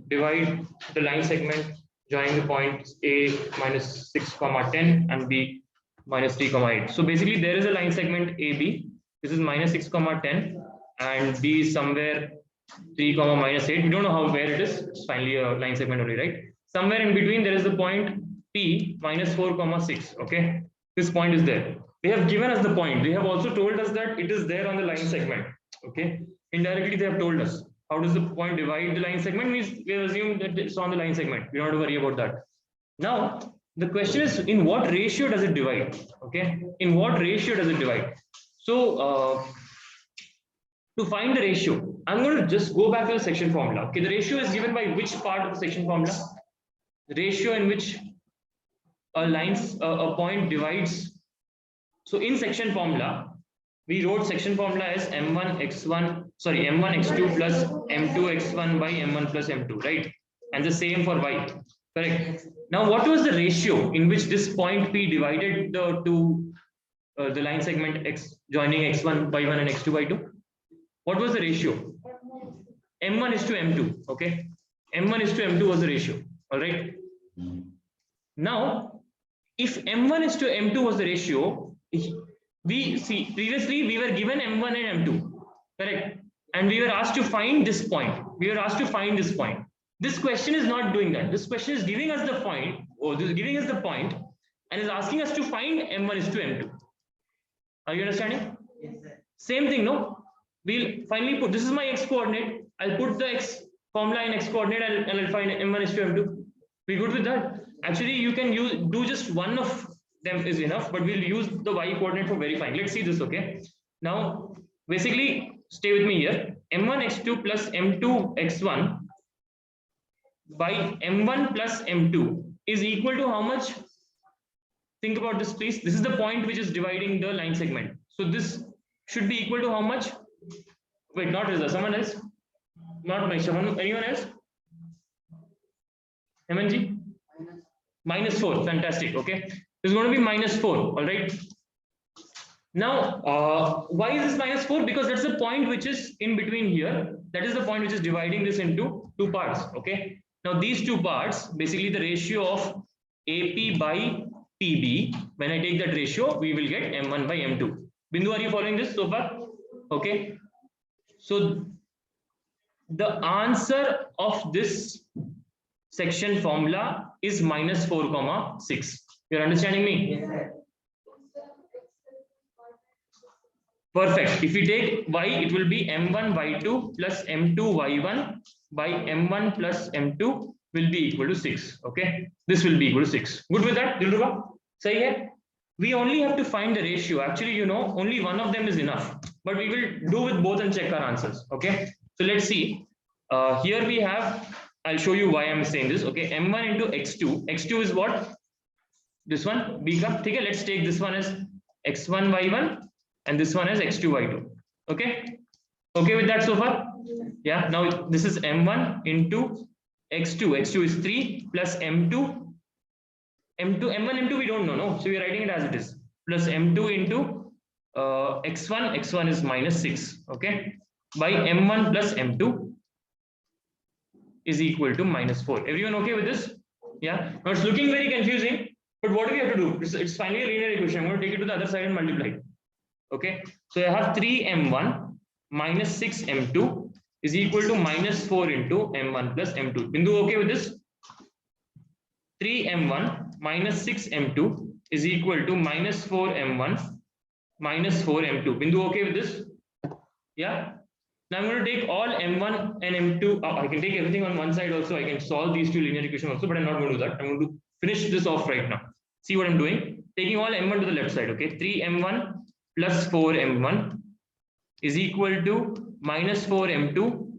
divide the line segment joining the points A minus 6 comma 10 and B minus 3 comma 8. So basically there is a line segment AB. This is minus 6 comma 10 and B is somewhere 3 comma minus 8. We don't know how where it is. It's finally a line segment only, right? Somewhere in between there is the point P minus 4 comma 6. Okay, this point is there. They have given us the point. They have also told us that it is there on the line segment. Okay, indirectly they have told us. How does the point divide the line segment? Means we assume that it's on the line segment. We don't have to worry about that. Now the question is, in what ratio does it divide? Okay, in what ratio does it divide? So to find the ratio, I'm going to just go back to the section formula. Okay, the ratio is given by which part of the section formula? The ratio in which a point divides. So in section formula, we wrote section formula as m1 x2 plus m2 x1 by m1 plus m2, right? And the same for y, correct? Now what was the ratio in which this point P divided the line segment x joining x1 by 1 and x2 by 2? What was the ratio? m1 is to m2. Okay, m1 is to m2 was the ratio. All right. Now if m1 is to m2 was the ratio, we see previously we were given m1 and m2, correct? And we were asked to find this point. This question is not doing that. This question is giving us the point, or this is giving us the point and is asking us to find m1 is to m2. Are you understanding? Yes, sir. Same thing, no? We'll finally put, this is my x coordinate. I'll put the x formula in x coordinate and I'll find m1 is to m2. We good with that? Actually, you can do just one of them is enough, but we'll use the y coordinate for verifying. Let's see this, okay? Now, basically, stay with me here. m1 x2 plus m2 x1 by m1 plus m2 is equal to how much? Think about this, please. This is the point which is dividing the line segment. So this should be equal to how much? Wait, not Rizza, someone else? Not me, someone, anyone else? MNG? Minus 4, fantastic, okay. This is going to be minus 4, all right. Now, why is this minus 4? Because that's the point which is in between here. That is the point which is dividing this into two parts, okay. Now, these two parts, basically the ratio of AP by PB, when I take that ratio, we will get M1 by M2. Bindu, are you following this so far? Okay. So, the answer of this section formula is minus 4 comma 6. You're understanding me? Yes, perfect. If we take y, it will be m1 y2 plus m2 y1 by m1 plus m2 will be equal to 6. Okay, this will be equal to 6. Good with that, Dilruba? Sahi hai? We only have to find the ratio. Actually, you know, only one of them is enough, but we will do with both and check our answers. Okay, so let's see. Here we have, I'll show you why I'm saying this. Okay, m1 into x2. x2 is what? This one, b ka. Okay, let's take this one as x1 y1 and this one as x2 y2. Okay, okay with that so far? Yeah. Now this is m1 into x2. x2 is 3 plus m2. m1 m2 we don't know, no, so we are writing it as it is, plus m2 into x1. x1 is minus 6. Okay, by m1 plus m2 is equal to minus 4. Everyone okay with this? Yeah. Now it's looking very confusing, but what do we have to do? It's finally a linear equation. I'm going to take it to the other side and multiply. Okay, so I have 3m1 minus 6m2 is equal to minus 4 into m1 plus m2. Bindu, okay with this? 3m1 minus 6m2 is equal to minus 4m1 minus 4m2. Bindu, okay with this? Yeah. Now I'm going to take all m1 and m2. I can take everything on one side also. I can solve these two linear equations also, but I'm not going to do that. I'm going to finish this off right now. See what I'm doing? Taking all m1 to the left side. Okay, 3m1 plus 4m1 is equal to minus 4m2.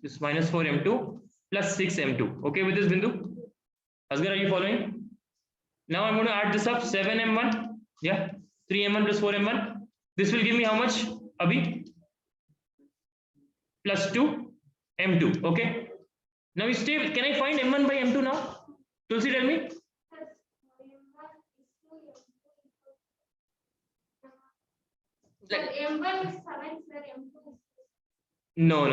This minus 4m2 plus 6m2. Okay with this, Bindu? Asghar, are you following? Now I'm going to add this up, 7m1. Yeah, 3m1 plus 4m1. This will give me how much, Abhi? Plus 2m2. Okay. Now you stay. Can I find m1 by m2 now? Tulsi, tell me. M1 is 7, sir, M2 is... No.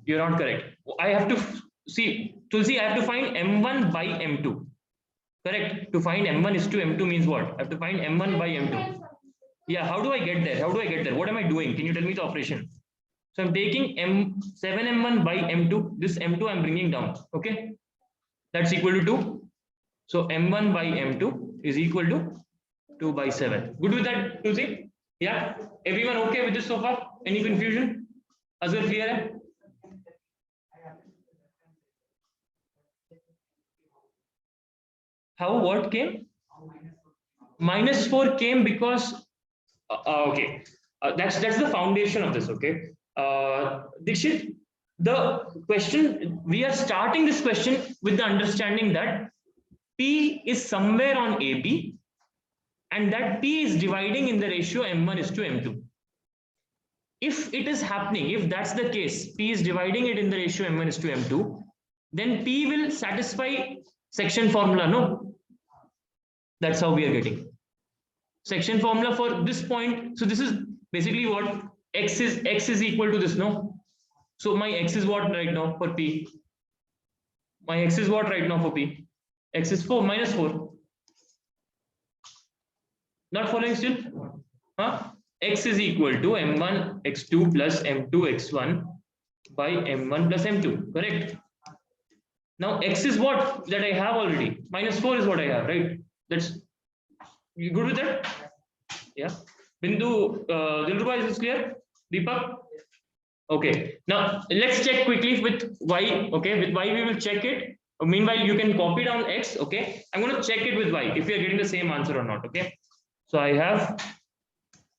You're not correct. I have to see, Tulsi, I have to find M1 by M2. Correct. To find M1 is to M2 means what? I have to find M1 by M2. Yeah, how do I get there? How do I get there? What am I doing? Can you tell me the operation? So I'm taking M7M1 by M2. This M2 I'm bringing down. Okay. That's equal to 2. So M1 by M2 is equal to 2 by 7. Good with that, Tulsi? Yeah. Everyone okay with this so far? Any confusion? Azhar, clear? How what came? -4 came because okay, that's the foundation of this. Okay, Dikshit, the question we are starting this question with the understanding that P is somewhere on AB, and that P is dividing in the ratio M1 is to M2. If it is happening, if that's the case, P is dividing it in the ratio M1 is to M2, then P will satisfy section formula. No, that's how we are getting section formula for this point. So this is basically what x is equal to this. No, so my x is what right now for P? My x is what right now for P? X is 4 minus 4. Not following still? Huh? X is equal to M1 x2 plus M2 x1 by M1 plus M2. Correct? Now x is what that I have already. -4 is what I have, right? That's you good with that? Yeah. Bindu, Dilruba, is this clear? Deepak? Okay. Now let's check quickly with y. Okay, with y we will check it. Meanwhile, you can copy down x. Okay, I'm going to check it with y if we are getting the same answer or not. Okay, so I have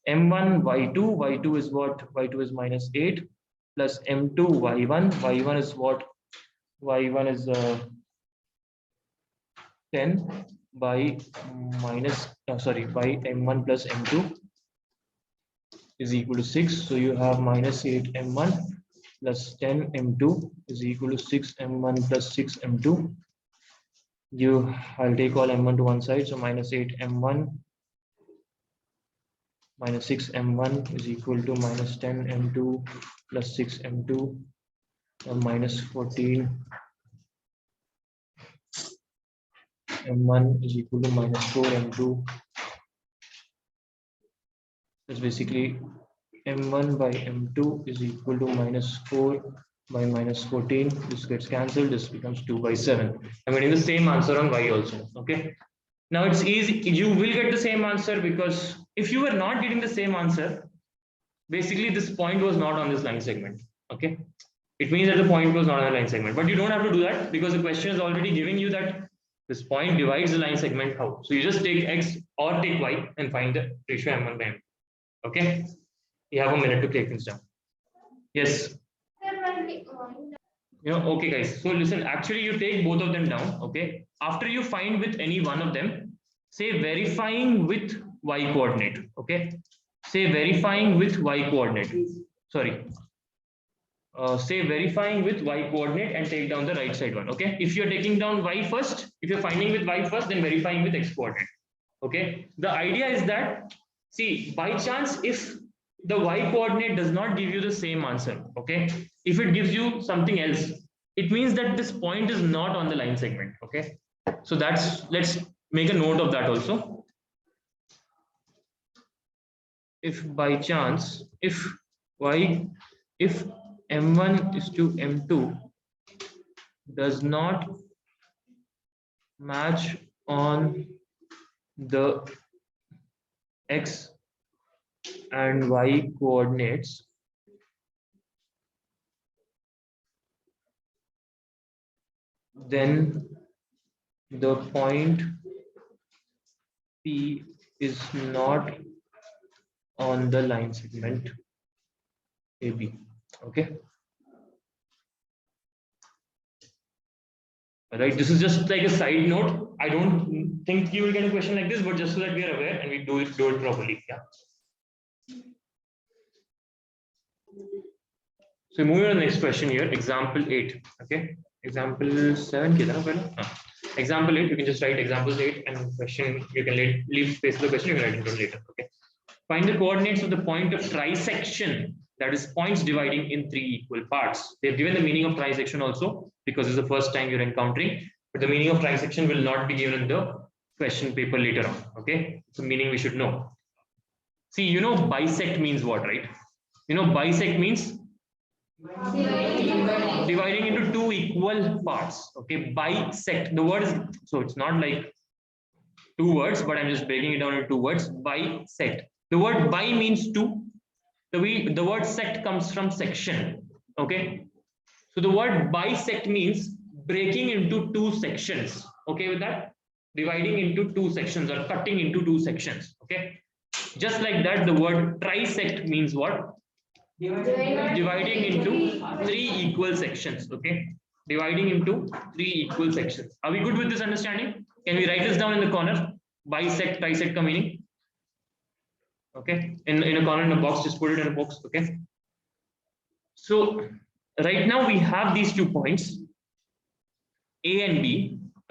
m1 y2. Y2 is what? Y2 is -8 plus m2 y1. Y1 is what? Y1 is 10 by by m1 plus m2 is equal to 6. So you have -8 m1 plus 10 m2 is equal to 6 m1 plus 6 m2. I'll take all m1 to one side. So -8 m1 minus 6 m1 is equal to -10 m2 plus 6 m2 -14 m1 is equal to -4 m2. That's basically m1 by m2 is equal to -4 by -14. This gets cancelled. This becomes 2 by 7. I'm getting the same answer on y also. Okay. Now it's easy. You will get the same answer because if you were not getting the same answer, basically this point was not on this line segment. Okay. It means that the point was not on the line segment, but you don't have to do that because the question is already giving you that this point divides the line segment how. So you just take x or take y and find the ratio m1 by m2. Okay. You have a minute to take things down. Yes. Okay, guys. So listen, actually, you take both of them down. Okay. After you find with any one of them, say verifying with y coordinate. Okay. Say verifying with y coordinate. Sorry. Say verifying with y coordinate and take down the right side one. Okay. If you're taking down y first, if you're finding with y first, then verifying with x coordinate. Okay. The idea is that, see, by chance, if the y coordinate does not give you the same answer, okay, if it gives you something else, it means that this point is not on the line segment. Okay, so let's make a note of that also. If by chance, if m1 is to m2 does not match on the x and y coordinates, then the point P is not on the line segment AB. Okay. All right. This is just like a side note. I don't think you will get a question like this, but just so that we are aware and we do it properly. Yeah. So moving on to the next question here, example 8. Okay. Example 7. Example 8, you can just write example 8 and question, you can leave space for the question, you can write it down later. Okay. Find the coordinates of the point of trisection, that is points dividing in 3 equal parts. They've given the meaning of trisection also because it's the first time you're encountering, but the meaning of trisection will not be given in the question paper later on. Okay, it's a meaning we should know. See, you know, bisect means what, right? You know, bisect means dividing into 2 equal parts. Okay, bisect, the word is, so it's not like 2 words, but I'm just breaking it down into 2 words. Bisect, the word bi means 2, the word sect comes from section. Okay, so the word bisect means breaking into 2 sections. Okay with that? Dividing into 2 sections or cutting into 2 sections. Okay, just like that, the word trisect means what? Dividing into 3 equal sections. Okay, dividing into 3 equal sections. Are we good with this understanding? Can we write this down in the corner? Bisect, trisect ka meaning. Okay, in a corner in a box, just put it in a box. Okay, so right now we have these 2 points, A and B.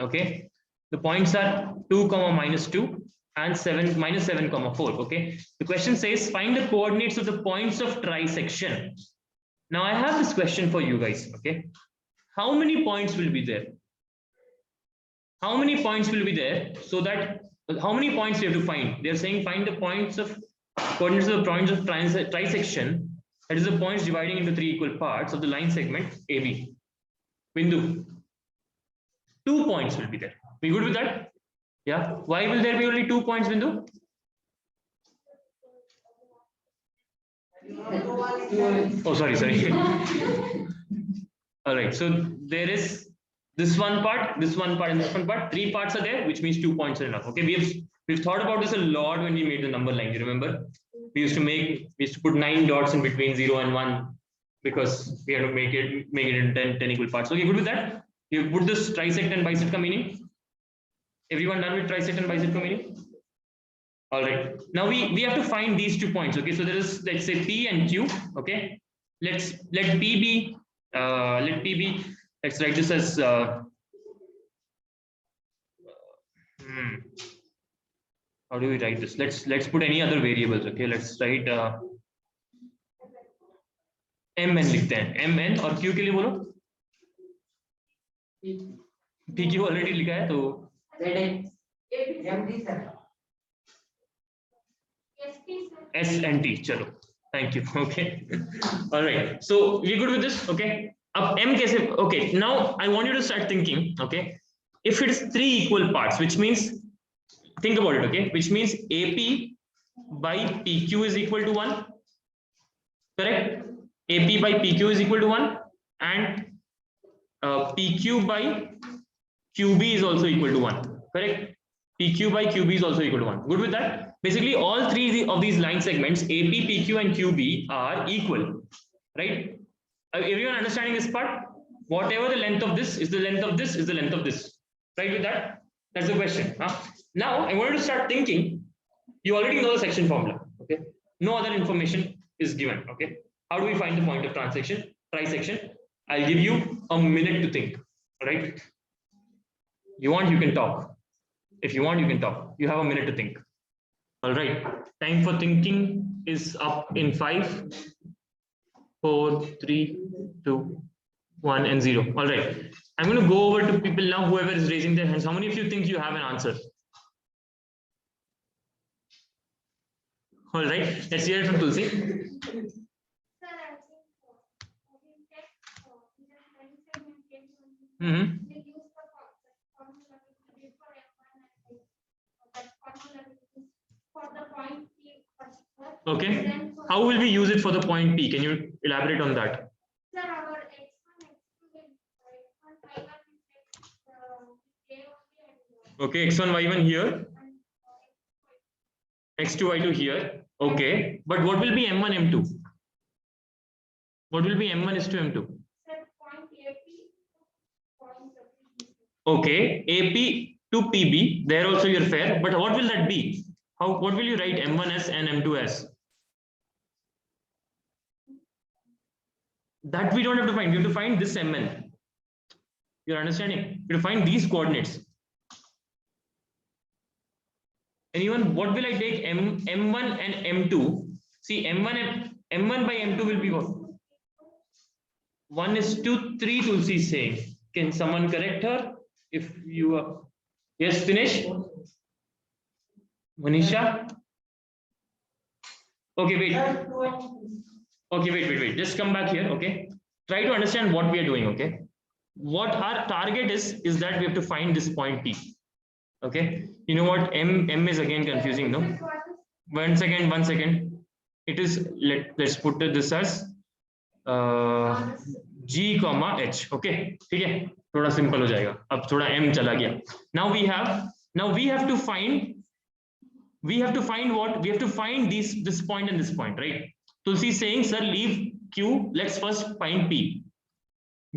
Okay, the points are 2, -2 and 7, -7, 4. Okay, the question says find the coordinates of the points of trisection. Now I have this question for you guys. Okay, how many points will be there? How many points will be there? So that how many points you have to find? They're saying find the points of coordinates of the points of trisection, that is the points dividing into 3 equal parts of the line segment AB. Bindu, 2 points will be there. We good with that? Yeah. Why will there be only 2 points, Bindu? Oh, sorry. All right. So there is this one part, and this one part. 3 parts are there, which means 2 points are enough. Okay. We've thought about this a lot when we made the number line. You remember? We used to put 9 dots in between 0 and 1 because we had to make it in 10 equal parts. Okay, good with that? You put this trisect and bisect meaning. Everyone done with trisect and bisect meaning? All right. Now we have to find these 2 points. Okay, so there is, let's say, P and Q. Okay, let P be let's write this as how do we write this? Let's put any other variables. Okay, let's write mn लिखते हैं. mn और q के लिए बोलो. pq already लिखा है तो S and T. चलो, thank you. Okay, all right. So we're good with this. Okay. अब m कैसे? Okay. Now I want you to start thinking. Okay, if it is 3 equal parts, which means, think about it. Okay, which means AP by PQ is equal to 1. Correct? AP by PQ is equal to 1, and PQ by QB is also equal to 1. Correct? PQ by QB is also equal to 1. Good with that? Basically, all 3 of these line segments, AP, PQ, and QB, are equal. Right? Everyone understanding this part? Whatever the length of this is the length of this is the length of this. Right with that? That's the question. Now, I want you to start thinking. You already know the section formula. Okay? No other information is given. Okay? How do we find the point of trisection? I'll give you a minute to think. Right? You want, you can talk. If you want, you can talk. You have a minute to think. All right. Time for thinking is up in 5, 4, 3, 2, 1, and 0. All right. I'm going to go over to people now, whoever is raising their hands. How many of you think you have an answer? All right. Let's hear it from Tulsi. Okay. How will we use it for the point P? Can you elaborate on that? Okay, x1, y1 here, x2, y2 here. Okay, but what will be m1, m2? What will be m1 is to m2? Okay, AP to PB, there also you're fair, but what will that be? What will you write m1 as and m2 as? That we don't have to find. We have to find this mn. You're understanding? We have to find these coordinates. Anyone? What will I take m1 and m2? See, m1 M1 by M2 will be what? 1:3 Tulsi is saying. Can someone correct her? If you are, yes, finish. Manisha? Okay, wait. Okay, wait. Just come back here, okay? Try to understand what we are doing, okay? What our target is that we have to find this point P. Okay, you know what? M is again confusing, no? One second. It is, let's put this as G, H. Okay, ठीक है? थोड़ा simple हो जाएगा. अब थोड़ा M चला गया. Now we have to find what? We have to find this point and this point, right? Tulsi is saying, sir, leave Q. Let's first find P.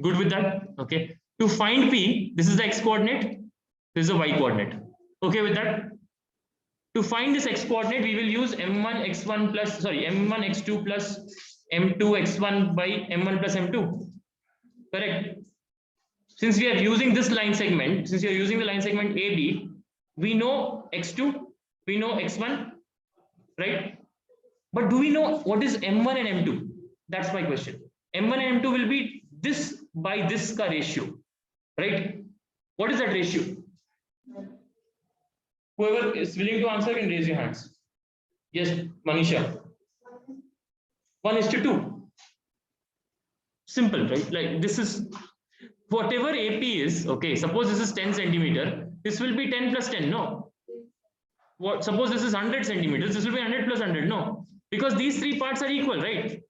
Good with that? Okay. To find P, this is the x coordinate. This is a y coordinate. Okay with that? To find this x coordinate, we will use m1 x1 plus, sorry, m1 x2 plus m2 x1 by m1 plus m2. Correct? Since we are using this line segment, since we are using the line segment AB, we know x2, we know x1, right? But do we know what is m1 and m2? That's my question. M1 and m2 will be this by this ka ratio, right? What is that ratio? Whoever is willing to answer can raise your hands. Yes, Manisha. 1:2. Simple, right? Like this is whatever AP is. Okay, suppose this is 10 centimeter. This will be 10 plus 10. No. What? Suppose this is 100 centimeters. This will be 100 plus 100. No, because these three parts are equal, right?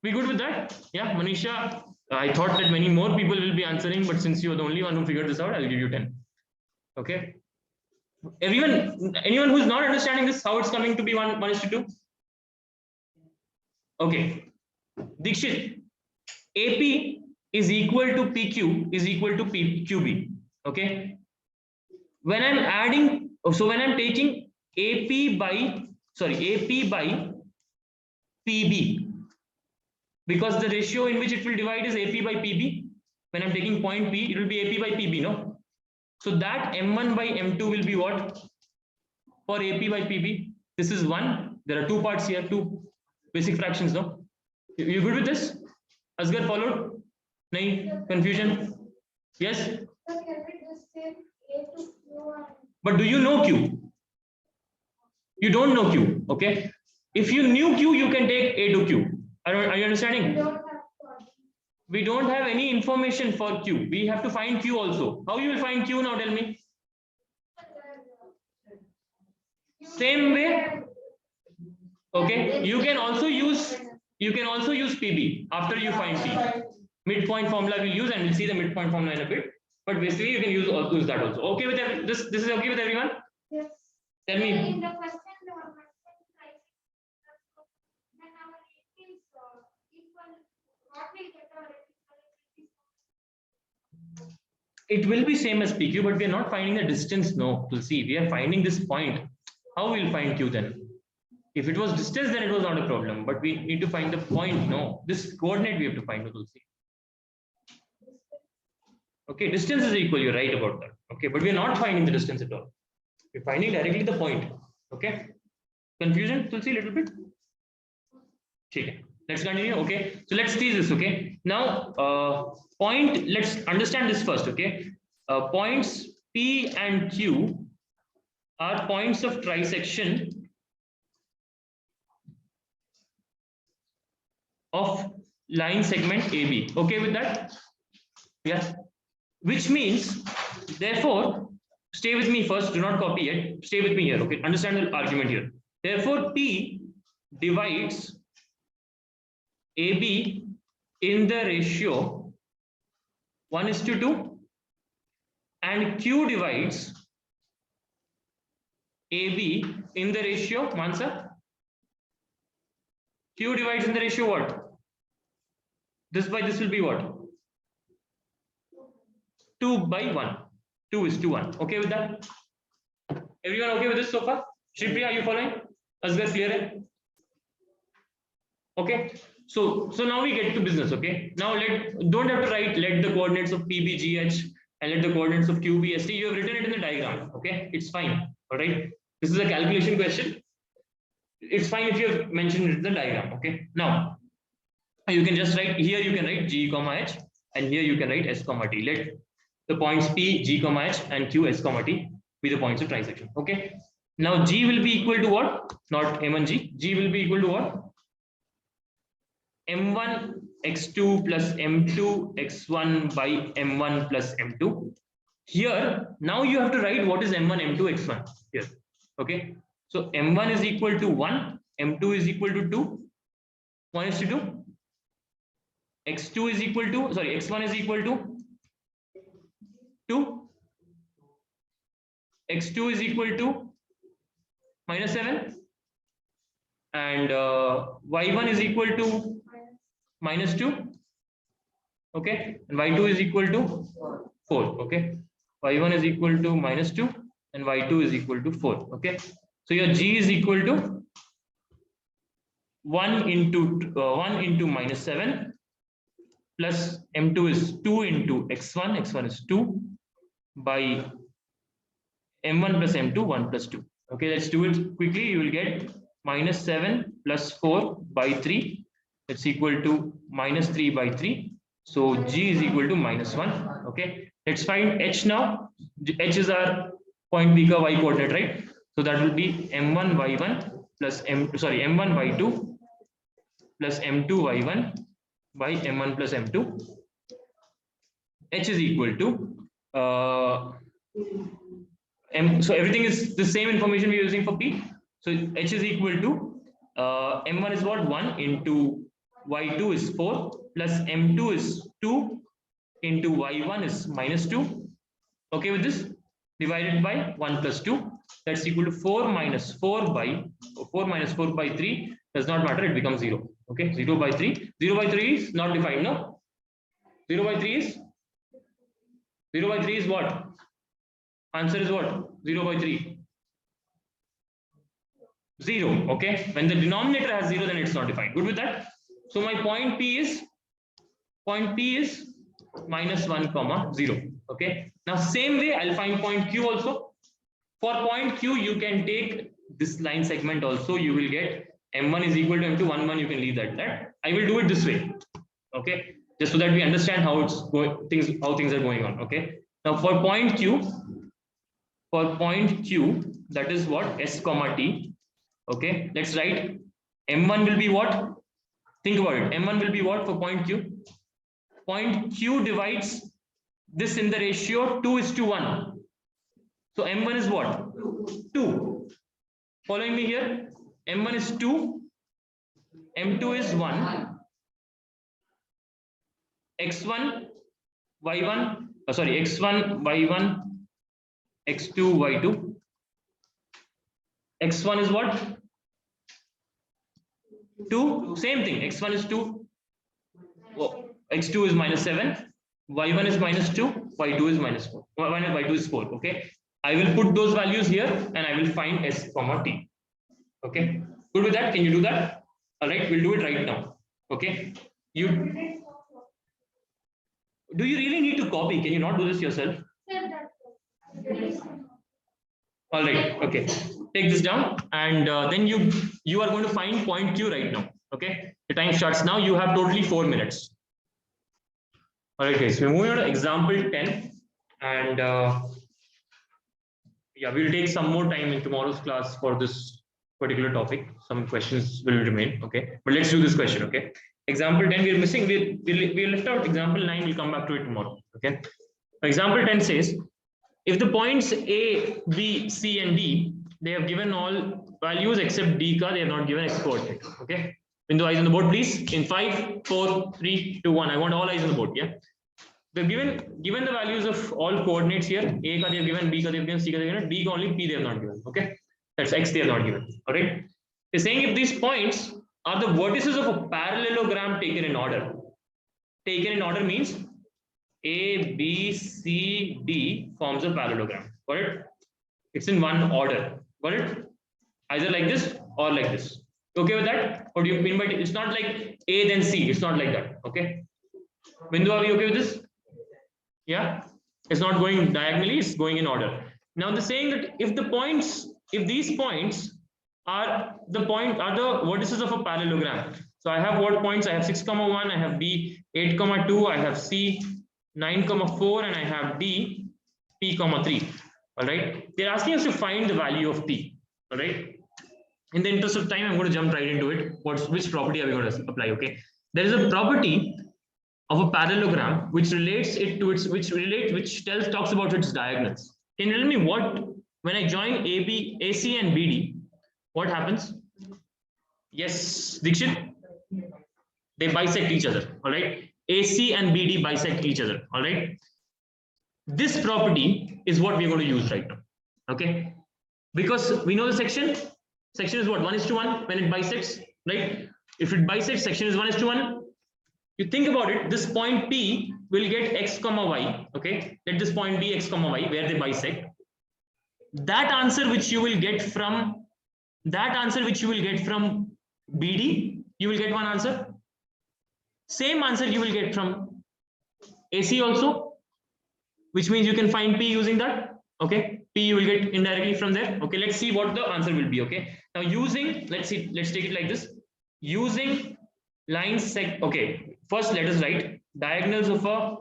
We good with that? Yeah, Manisha. I thought that many more people will be answering, but since you're the only one who figured this out, I'll give you 10. Okay. Anyone who's not understanding this, how it's coming to be 1:2? Okay. Dikshit, AP is equal to PQ is equal to PQB. Okay. When I'm adding, so when I'm taking AP by PB, because the ratio in which it will divide is AP by PB. When I'm taking point P, it will be AP by PB, no? So that M1 by M2 will be what? For AP by PB, this is 1. There are two parts here, two basic fractions, no? You good with this? Asghar followed? No confusion? Yes? But do you know Q? You don't know Q, okay? If you knew Q, you can take A to Q. Are you understanding? We don't have any information for Q. We have to find Q also. How you will find Q now? Tell me. Same way. Okay. You can also use PB after you find P. Midpoint formula we'll use, and we'll see the midpoint formula in a bit. But basically, you can use that also. Okay with this? This is okay with everyone? Yes. Tell me. It will be same as PQ, but we are not finding the distance. No, to see, we are finding this point. How we'll find Q then? If it was distance, then it was not a problem. But we need to find the point. No, this coordinate we have to find. To see. Okay, distance is equal. You're right about that. Okay, but we are not finding the distance at all. We're finding directly the point. Okay, confusion? Tulsi, a little bit. Okay. Let's continue. Okay, so let's see this. Okay, now point, let's understand this first. Okay, points P and Q are points of trisection of line segment AB. Okay with that? Yeah, which means, therefore, stay with me first, do not copy it, stay with me here. Okay, understand the argument here. Therefore, P divides AB in the ratio 1:2, and Q divides AB in the ratio, Mansa? Q divides in the ratio what? This by this will be what? 2 by 1. 2:1. Okay with that? Everyone okay with this so far? Shripriya, are you following? Asghar, clear? Okay. So now we get to business. Okay. Now don't have to write let the coordinates of PBGH and let the coordinates of QBST. You have written it in the diagram. Okay, it's fine. All right. This is a calculation question. it's fine if you have mentioned it in the diagram. Okay, now you can just write here, you can write G comma H, and here you can write S comma T. Let the points P, G comma H, and Q, S comma T be the points of trisection. Okay, now G will be equal to what? Not M1 G. G will be equal to what? M1 x2 plus M2 x1 by M1 plus M2. Here, now you have to write what is M1, M2, x1 here. Okay, so M1 is equal to 1, M2 is equal to 2, 1 is to 2, x2 is equal to, sorry, x1 is equal to 2, x2 is equal to minus 7, and y1 is equal to minus 2, okay, and y2 is equal to 4, okay, y1 is equal to minus 2 and y2 is equal to 4, okay. So your G is equal to 1 into minus 7 plus M2 is 2 into x1, x1 is 2 by M1 plus M2, 1 plus 2. Okay, let's do it quickly. You will get minus 7 plus 4 by 3. It's equal to minus 3 by 3. So G is equal to minus 1. Okay, let's find H now. H is our point B ka Y coordinate, right? So that will be M1 Y1 plus M1 Y2 plus M2 Y1 by M1 plus M2. H is equal to so everything is the same information we're using for P. So H is equal to M1 is what? 1 into Y2 is 4 plus M2 is 2 into Y1 is minus 2. Okay with this? Divided by 1 plus 2. That's equal to 4 minus 4 by 3 does not matter, it becomes 0. Okay, 0 by 3. 0 by 3 is not defined, no? 0 by 3 is what? Answer is what? 0 by 3. 0. Okay. When the denominator has 0, then it's not defined. Good with that? So my point P is minus 1 comma 0. Okay. Now same way I'll find point Q also. For point Q, you can take this line segment also. You will get M1 is equal to M2, 1, 1. You can leave that. I will do it this way. Okay. Just so that we understand how it's going, how things are going on. Okay. Now for point Q, that is what? S comma T. Okay, let's write M1 will be what? Think about it. M1 will be what for point Q? Point Q divides this in the ratio 2:1. So M1 is what? 2. Following me here? M1 is 2. M2 is 1. X1, Y1, X1, Y1, X2, Y2. X1 is what? 2. Same thing. X1 is 2. X2 is minus 7. Y1 is minus 2. Y2 is minus 4. Y2 is 4. Okay. I will put those values here and I will find S comma T. Okay. Good with that? Can you do that? All right. We'll do it right now. Okay. Do you really need to copy? Can you not do this yourself? All right. Okay. Take this down and then you are going to find point Q right now. Okay. The time starts now. You have totally 4 minutes. All right, guys. We're moving on to example 10, and yeah, we'll take some more time in tomorrow's class for this particular topic. Some questions will remain. Okay, but let's do this question. Okay. Example 10 we're missing. We left out example 9. We'll come back to it tomorrow. Okay. Example 10 says, if the points A, B, C, and D, they have given all values except D ka, they have not given X coordinate. Okay. Bindu, eyes on the board, please. In 5, 4, 3, 2, 1. I want all eyes on the board. Yeah. They've given the values of all coordinates here. A ka they have given, B ka they have given, C ka they have given, D ka only, P they have not given. Okay. That's X they have not given. All right. They're saying if these points are the vertices of a parallelogram taken in order. Taken in order means A, B, C, D forms a parallelogram. Got it? It's in one order. Got it? Either like this or like this. Okay with that? What do you mean by it? It's not like A then C. It's not like that. Okay. Bindu, are we okay with this? Yeah. It's not going diagonally. It's going in order. Now they're saying that if these points are the vertices of a parallelogram. So I have what points? I have 6,1, I have B 8,2, I have C 9,4, and I have D P,3. All right. They're asking us to find the value of P. All right. In the interest of time, I'm going to jump right into it. Which property are we going to apply? Okay. There is a property of a parallelogram which relates it to its talks about its diagonals. Can you tell me what, when I join AC and BD, what happens? Yes, Dikshit, they bisect each other. All right, AC and BD bisect each other. All right, this property is what we're going to use right now. Okay, because we know the section is what, 1:1 when it bisects, right? If it bisects, section is 1:1. You think about it, this point P will get x comma y. Okay, let this point be x comma y where they bisect. That answer which you will get from BD, you will get one answer. Same answer you will get from AC also, which means you can find P using that. Okay, P you will get indirectly from there. Okay, let's see what the answer will be. Okay, now using, let's take it like this. Using lines okay, first let us write diagonals of a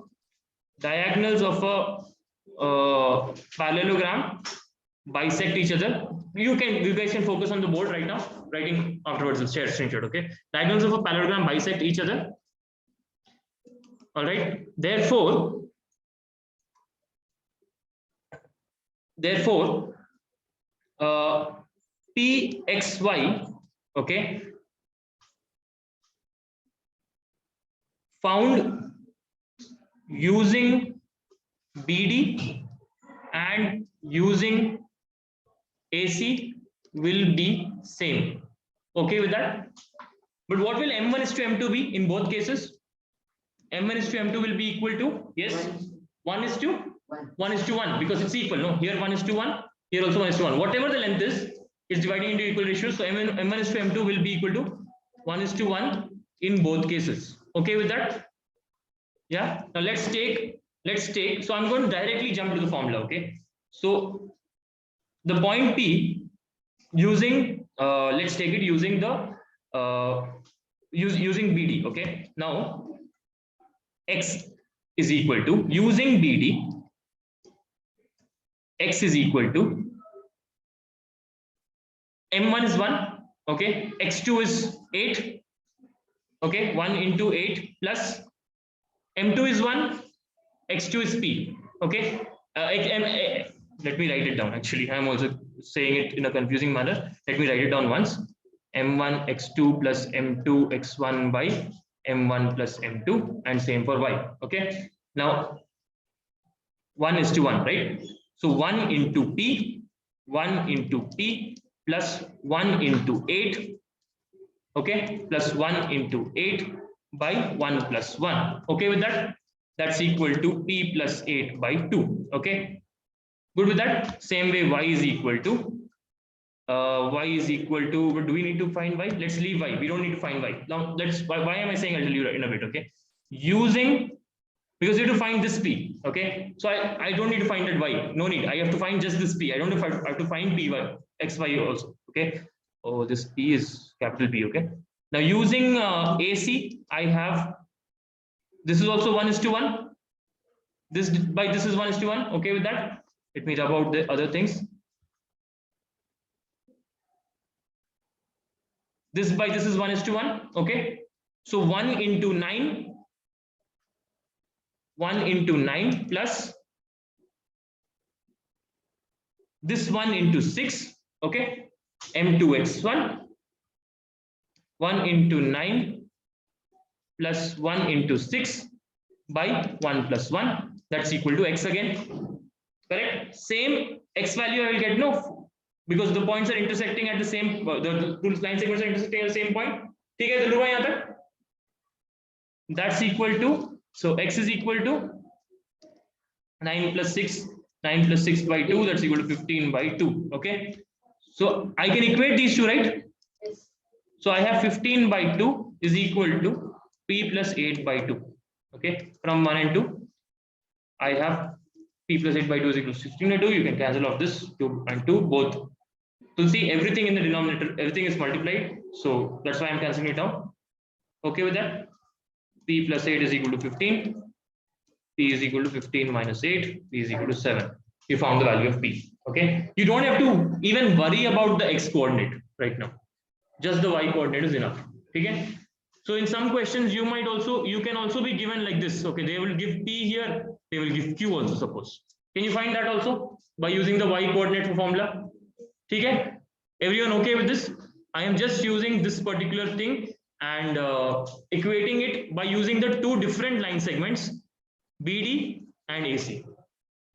parallelogram bisect each other. You guys can focus on the board right now, writing afterwards, share screenshot. Okay, diagonals of a parallelogram bisect each other. All right, therefore PXY, okay, found using BD and using AC will be same. Okay with that? But what will M1 is to M2 be in both cases? M1 is to M2 will be equal to, yes, 1:1 because it's equal. No, here 1:1, here also 1:1. Whatever the length is dividing into equal ratios. So M1 is to M2 will be equal to 1:1 in both cases. Okay with that? Yeah. Now let's take. So I'm going to directly jump to the formula. Okay. So the point P using let's take it using the using BD. Okay. Now X is equal to, using BD, X is equal to M1 is 1. Okay. X2 is 8. Okay. 1 into 8 plus M2 is 1, X2 is P. Okay. Let me write it down. Actually, I'm also saying it in a confusing manner. Let me write it down once. M1 X2 plus M2 X1 by M1 plus M2, and same for Y. Okay. Now 1:1, right? So 1 into P plus 1 into 8. Okay, plus 1 into 8 by 1 plus 1. Okay with that? That's equal to P plus 8 by 2. Okay, good with that? Same way, Y is equal to but do we need to find Y? Let's leave Y. We don't need to find Y. Now why am I saying? I'll tell you in a bit. Okay, using, because you have to find this P. Okay, so I don't need to find that Y. No need. I have to find just this P. I don't have to find P Y X Y also. Okay. Oh, this P is capital P. Okay. Now using AC, I have, this is also 1:1. This is 1:1. Okay with that? Let me rub out the other things. This is 1:1. Okay. So 1 into 9 plus this 1 into 6. Okay. M2X1. 1 into 9 plus 1 into 6 by 1 plus 1. That's equal to X again. Correct? Same X value I will get, no, because the points are intersecting at the same, the two line segments are intersecting at the same point. ठीक है, तो यहाँ तक. That's equal to, so X is equal to 9 plus 6 by 2, that's equal to 15 by 2. Okay, so I can equate these two, right? Yes. So I have 15 by 2 is equal to P plus 8 by 2. Okay, from 1 and 2 I have P plus 8 by 2 is equal to 16 by 2. You can cancel off this 2 and 2 both So see, everything in the denominator, everything is multiplied. So that's why I'm cancelling it out. Okay with that? P plus 8 is equal to 15. P is equal to 15 minus 8. P is equal to 7. You found the value of P. Okay. You don't have to even worry about the X coordinate right now. Just the Y coordinate is enough. Okay. So in some questions, you can also be given like this. Okay. They will give P here. They will give Q also, suppose. Can you find that also by using the Y coordinate formula? Okay. Everyone okay with this? I am just using this particular thing and equating it by using the two different line segments, BD and AC.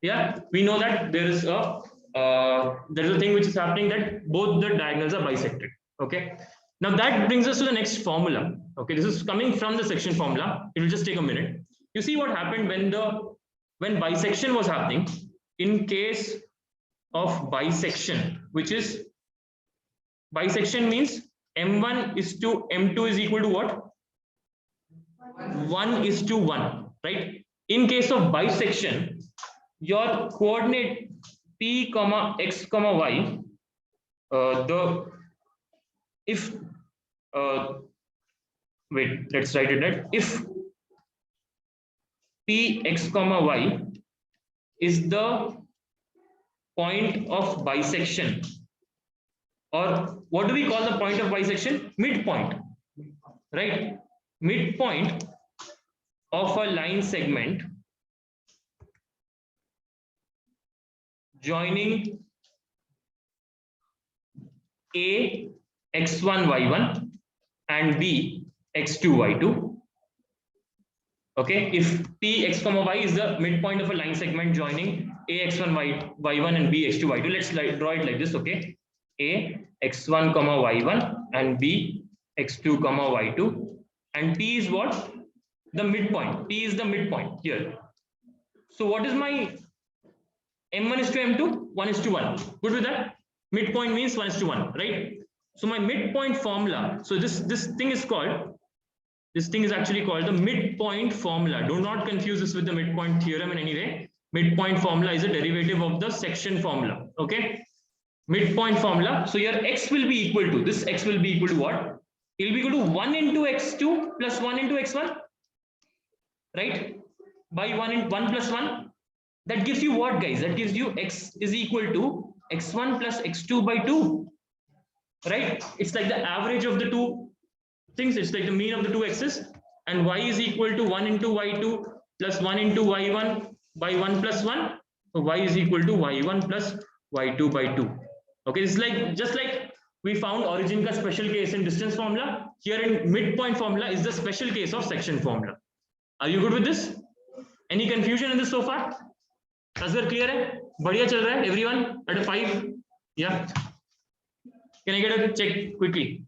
Yeah, we know that there is a thing which is happening, that both the diagonals are bisected. Okay. Now that brings us to the next formula. Okay, this is coming from the section formula. It will just take a minute. You see what happened when bisection was happening. In case of bisection, which is bisection means M1 is to M2 is equal to what? 1 is to 1, right? In case of bisection, your coordinate P comma X comma Y, let's write it right. If P X comma Y is the point of bisection, or what do we call the point of bisection? Midpoint, right? Midpoint of a line segment joining A x1 y1 and B x2 y2. Okay, if P x comma y is the midpoint of a line segment joining A x1 y1 and B x2 y2, let's draw it like this. Okay, A x1 comma y1 and B x2 comma y2, and P is what? The midpoint. P is the midpoint here. So what is my M1 is to M2? 1 is to 1. Good with that? Midpoint means 1 is to 1, right? So my midpoint formula. So this thing is actually called the midpoint formula. Do not confuse this with the midpoint theorem in any way. Midpoint formula is a derivative of the section formula. Okay. Midpoint formula. So your X will be equal to, this X will be equal to what? It will be equal to 1 into X2 plus 1 into X1. Right? By 1 plus 1. That gives you what, guys? That gives you X is equal to X1 plus X2 by 2. Right? It's like the average of the two things. It's like the mean of the two X's. And Y is equal to 1 into Y2 plus 1 into Y1 by 1 plus 1. So Y is equal to Y1 plus Y2 by 2. Okay, it's like just like we found origin ka special case in distance formula. Here in midpoint formula is the special case of section formula. Are you good with this? Any confusion in this so far? Asghar, clear hai? Badhiya chal raha hai? Everyone at a 5? Yeah. Can I get a check quickly?